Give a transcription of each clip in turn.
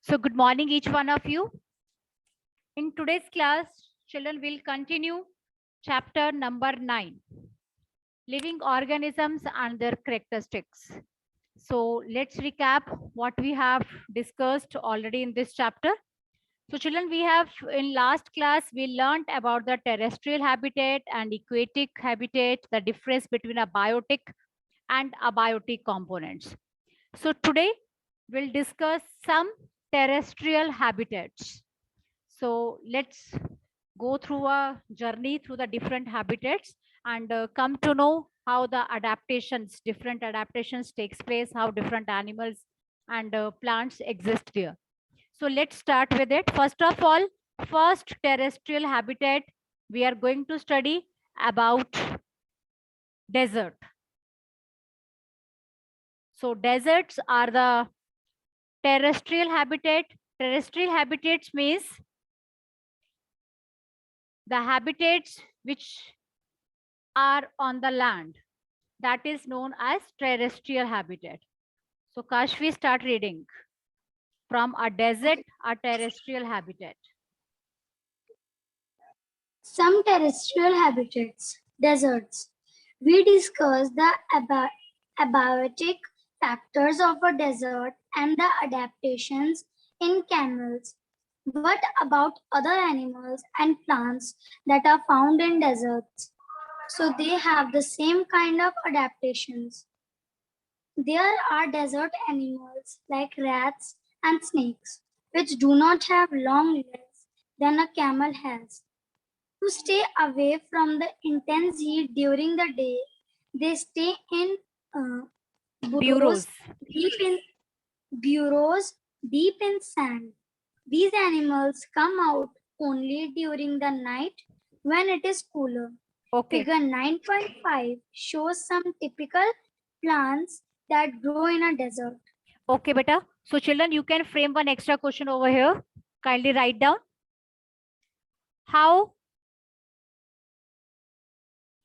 So good morning, each one of you. In today's class, children will continue chapter number 9, living organisms and their characteristics. So let's recap what we have discussed already in this chapter. So children, we have in last class, we learned about the terrestrial habitat and aquatic habitat, the difference between a biotic and abiotic components. So today we'll discuss some terrestrial habitats. So let's go through a journey through the different habitats and come to know how the adaptations, different adaptations takes place, how different animals and plants exist there. So let's start with it. First of all, first terrestrial habitat, we are going to study about desert. So deserts are the terrestrial habitat. Terrestrial habitats means the habitats which are on the land. That is known as terrestrial habitat. So Kashvi, start reading. From a desert, a terrestrial habitat. Some terrestrial habitats, deserts. We discuss the abiotic factors of a desert and the adaptations in camels. What about other animals and plants that are found in deserts? So they have the same kind of adaptations. There are desert animals like rats and snakes, which do not have long legs than a camel has. To stay away from the intense heat during the day, they stay in burrows Bureaus. deep in sand. These animals come out only during the night when it is cooler. Okay. Figure 9.5 shows some typical plants that grow in a desert. Okay, beta. So children, you can frame one extra question over here. Kindly write down. How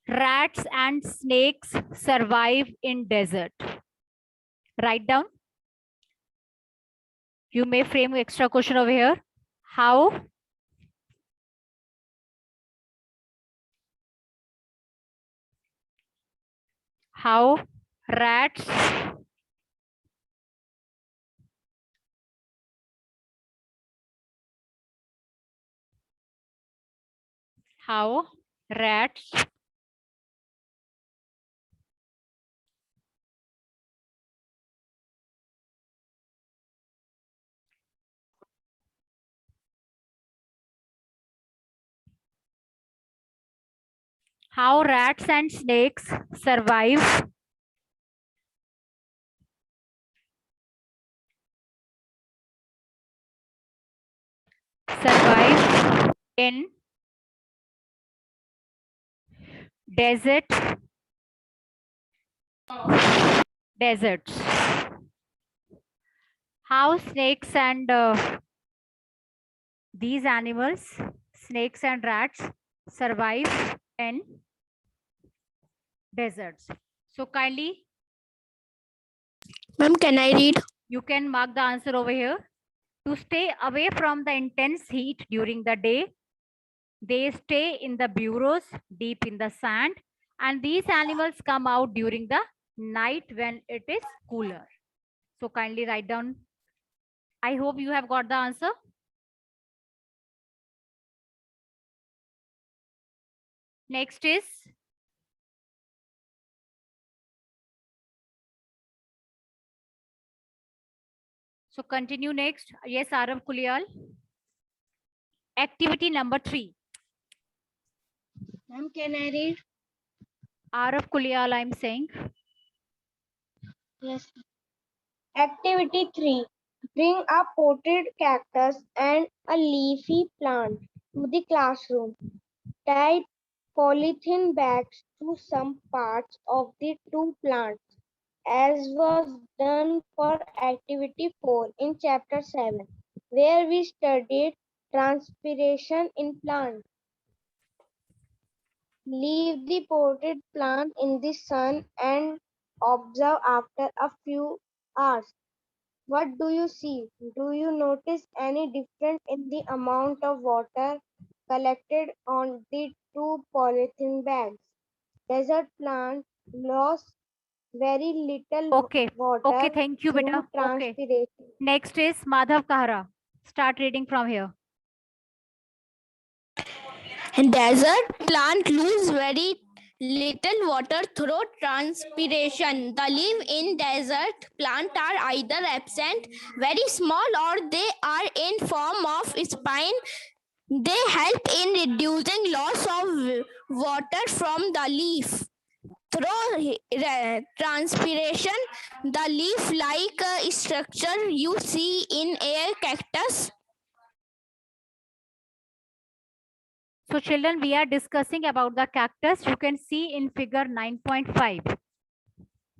rats and snakes survive in desert? Write down. You may frame extra question over here. How rats how rats how rats and snakes survive in deserts. How snakes and these animals, snakes and rats, survive in deserts. So kindly, Ma'am, can I read? you can mark the answer over here. To stay away from the intense heat during the day, they stay in the burrows deep in the sand, and these animals come out during the night when it is cooler. So kindly write down. I hope you have got the answer. Next is so continue next. Yes, Arav Kulial. Activity number 3. Ma'am, can I read? Arav Kulial, I'm saying. Yes. Activity 3. Bring a potted cactus and a leafy plant to the classroom. Tie polythene bags to some parts of the two plants, as was done for activity 4 in chapter 7, where we studied transpiration in plants. Leave the potted plant in the sun and observe after a few hours. What do you see? Do you notice any difference in the amount of water collected on the two polythene bags? Desert plant lost very little Okay. Okay. water Thank you, through beta. Okay. transpiration. Next is Madhav Kahra. Start reading from here. Desert plant lose very little water through transpiration. The leaves in desert plant are either absent, very small, or they are in form of spine. They help in reducing loss of water from the leaf. Through transpiration, the leaf-like structure you see in a cactus. So children, we are discussing about the cactus. You can see in figure 9.5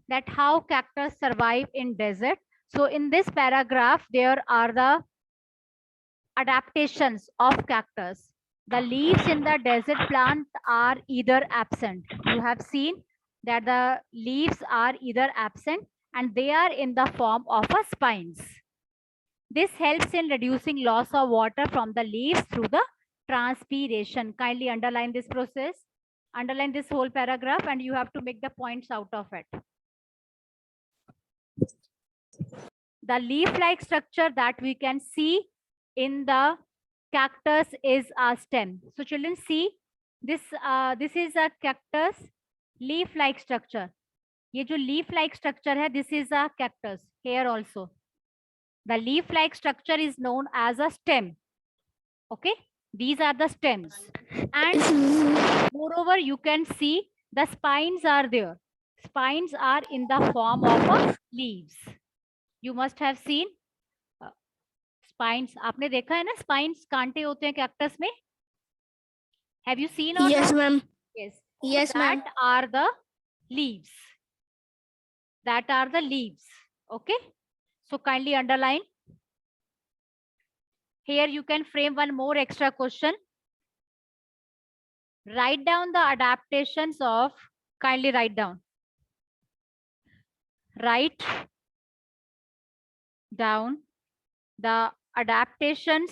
that how cactus survive in desert. So in this paragraph, there are the adaptations of cactus. The leaves in the desert plant are either absent. You have seen that the leaves are either absent and they are in the form of a spines. This helps in reducing loss of water from the leaves through the transpiration. Kindly underline this process. Underline this whole paragraph and you have to make the points out of it. The leaf-like structure that we can see in the cactus is a stem. So children, see this is a cactus leaf-like structure. ये जो leaf-like structure है, this is a cactus. Here also, the leaf-like structure is known as a stem. Okay, these are the stems, and moreover, you can see the spines are there. Spines are in the form of leaves. You must have seen spines. आपने देखा है ना spines कांटे होते हैं cactus में? Have you seen or Yes, not? ma'am. Yes. Yes, ma'am. That are the leaves. That are the leaves. Okay. So kindly underline. Here you can frame one more extra question. Write down the adaptations of, kindly write down. Write down the adaptations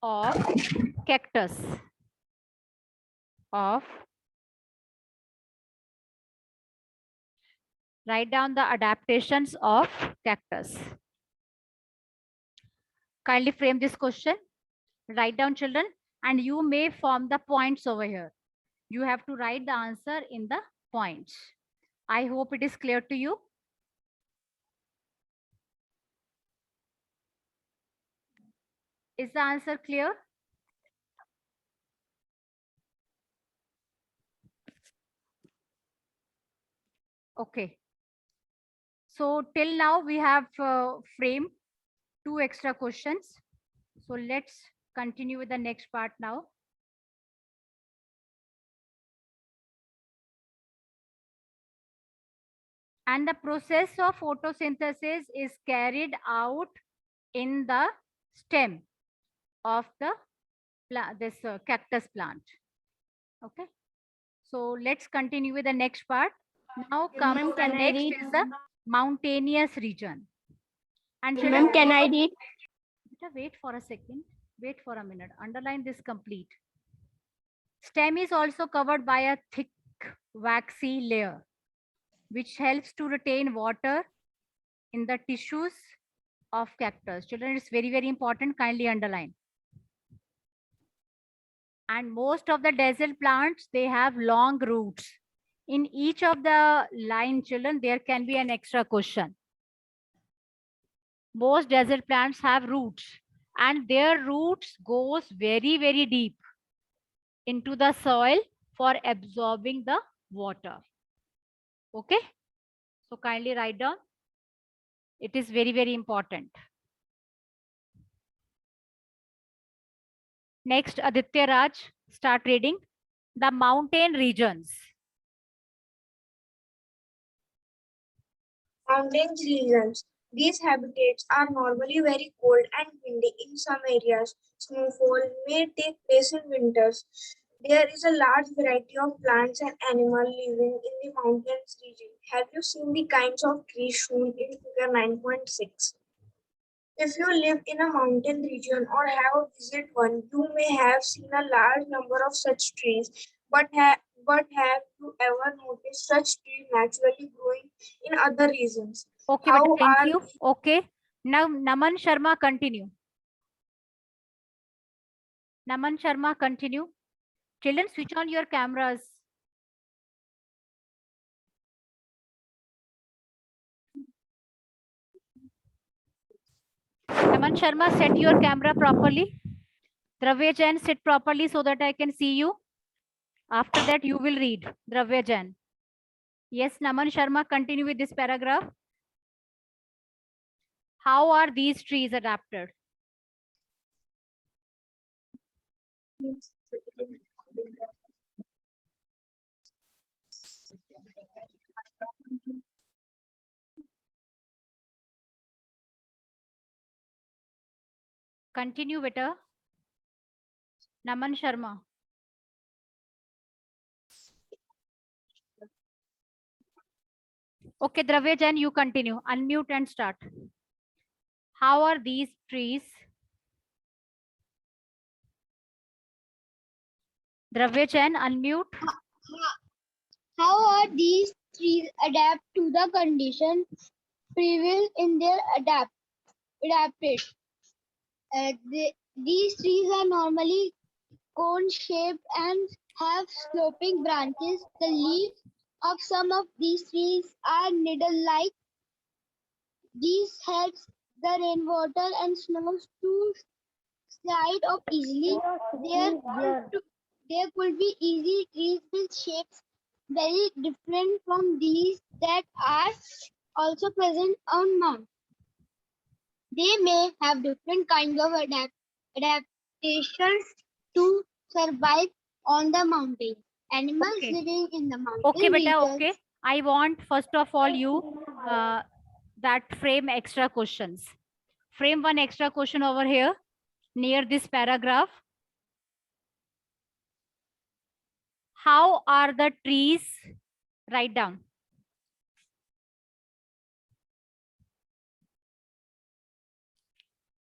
of cactus. Write down the adaptations of cactus. Kindly frame this question. Write down, children, and you may form the points over here. You have to write the answer in the points. I hope it is clear to you. Is the answer clear? Okay. So till now we have framed 2 extra questions. So let's continue with the next part now. And the process of photosynthesis is carried out in the stem of the this cactus plant. Okay. So let's continue with the next part. Now comes the next is the mountainous region. And children, Ma'am, can I read? wait for a second. Wait for a minute. Underline this complete. Stem is also covered by a thick waxy layer, which helps to retain water in the tissues of cactus. Children, it's very, very important. Kindly underline. And most of the desert plants, they have long roots. In each of the line, children, there can be an extra question. Most desert plants have roots and their roots goes very, very deep into the soil for absorbing the water. Okay. So kindly write down. It is very, very important. Next, Aditya Raj, start reading. The mountain regions. Mountain regions. These habitats are normally very cold and windy in some areas. Snowfall may take place in winters. There is a large variety of plants and animals living in the mountains region. Have you seen the kinds of trees shown in figure 9.6? If you live in a mountain region or have visited one, you may have seen a large number of such trees. But have you ever noticed such trees naturally growing in other regions? Okay, How but thank are you. Okay. Now, Naman Sharma, continue. Naman Sharma, continue. Children, switch on your cameras. Naman Sharma, set your camera properly. Dravya Jain, sit properly so that I can see you. After that, you will read. Dravya Jain. Yes, Naman Sharma, continue with this paragraph. How are these trees adapted? Continue, beta. Naman Sharma. Okay, Dravya Jain, you continue. Unmute and start. How are these trees? Dravya Jain, unmute. How are these trees adapt to the conditions prevail in their adapted? These trees are normally cone-shaped and have sloping branches. The leaves of some of these trees are needle-like. This helps the rainwater and snow to slide off easily. There could be easy trees with shapes very different from these that are also present on mountains. They may have different kinds of adaptations to survive on the mountain. Animals Okay. living in the mountain Okay, beta, regions. okay. I want first of all you that frame extra questions. Frame one extra question over here near this paragraph. How are the trees? Write down.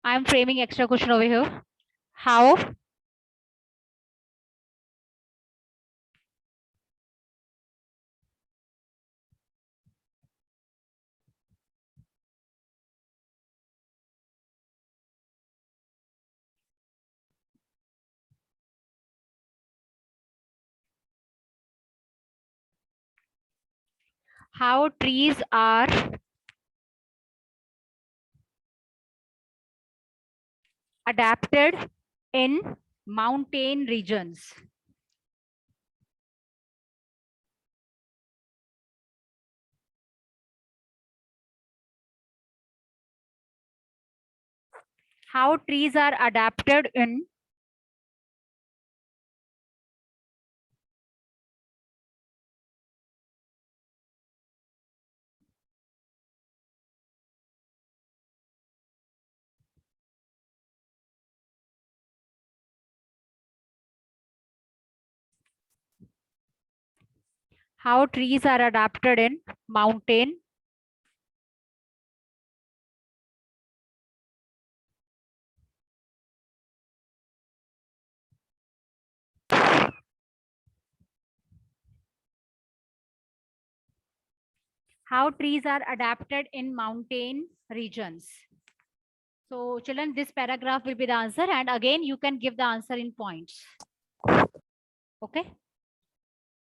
I am framing extra question over here. How trees are adapted in mountain regions? How trees are adapted in how trees are adapted in mountain how trees are adapted in mountain regions. So children, this paragraph will be the answer, and again you can give the answer in points. Okay.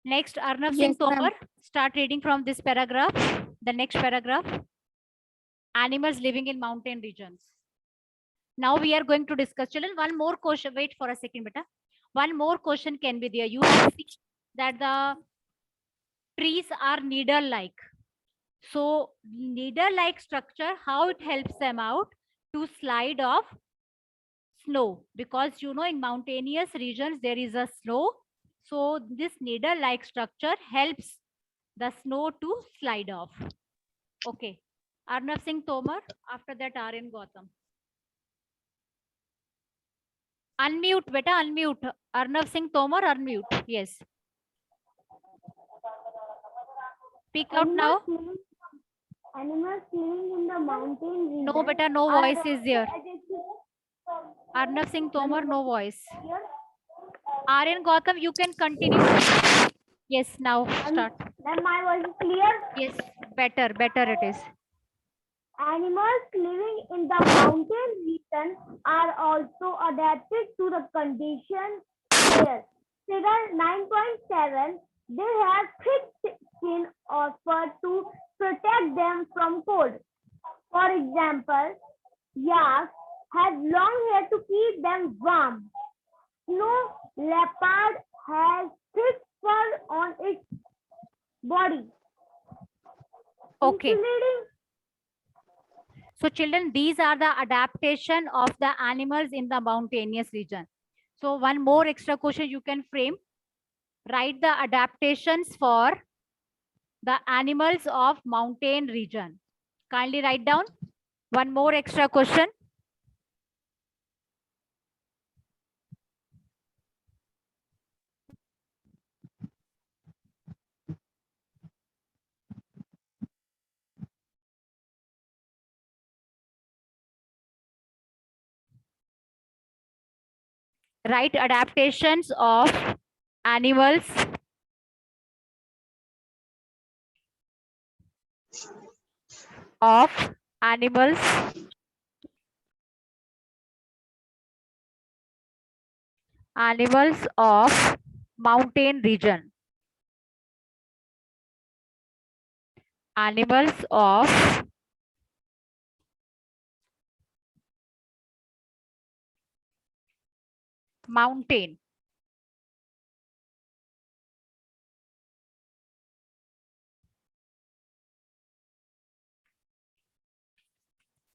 Next, Arnav Singh Yes, ma'am. Tomar, start reading from this paragraph. The next paragraph. Animals living in mountain regions. Now we are going to discuss. Children, one more question. Wait for a second, beta. One more question can be there. You see that the trees are needle-like. So needle-like structure, how it helps them out to slide off snow, because you know in mountainous regions there is a snow. So this needle-like structure helps the snow to slide off. Okay. Arnav Singh Tomar, after that RN Gautam. Unmute, beta, unmute. Arnav Singh Tomar, unmute. Yes. Speak out now. Animals living in the mountain region. No, beta, no are voice is there. also Arnav Singh Tomar, no voice. here. Aryan Gautam, you can continue. Yes, now start. Then my voice is clear. Yes, better it is. Animals living in the mountain region are also adapted to the conditions there. Figure 9.7. They have thick skin or fur to protect them from cold. For example, yaks have long hair to keep them warm. Snow leopard has thick fur on its body. Okay. Insulating. So children, these are the adaptation of the animals in the mountainous region. So one more extra question you can frame. Write the adaptations for the animals of mountain region. Kindly write down one more extra question. Write adaptations of animals of mountain region. Animals of mountain.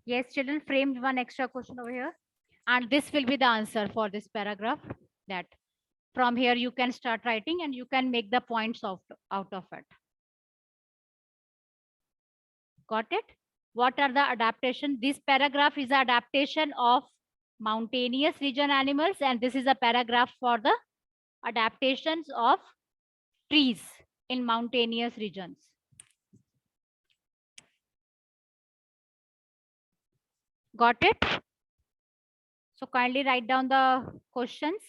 Yes, children, frame one extra question over here. And this will be the answer for this paragraph. That from here you can start writing and you can make the points out of it. Got it? What are the adaptation? This paragraph is adaptation of mountainous region animals, and this is a paragraph for the adaptations of trees in mountainous regions. Got it? So kindly write down the questions.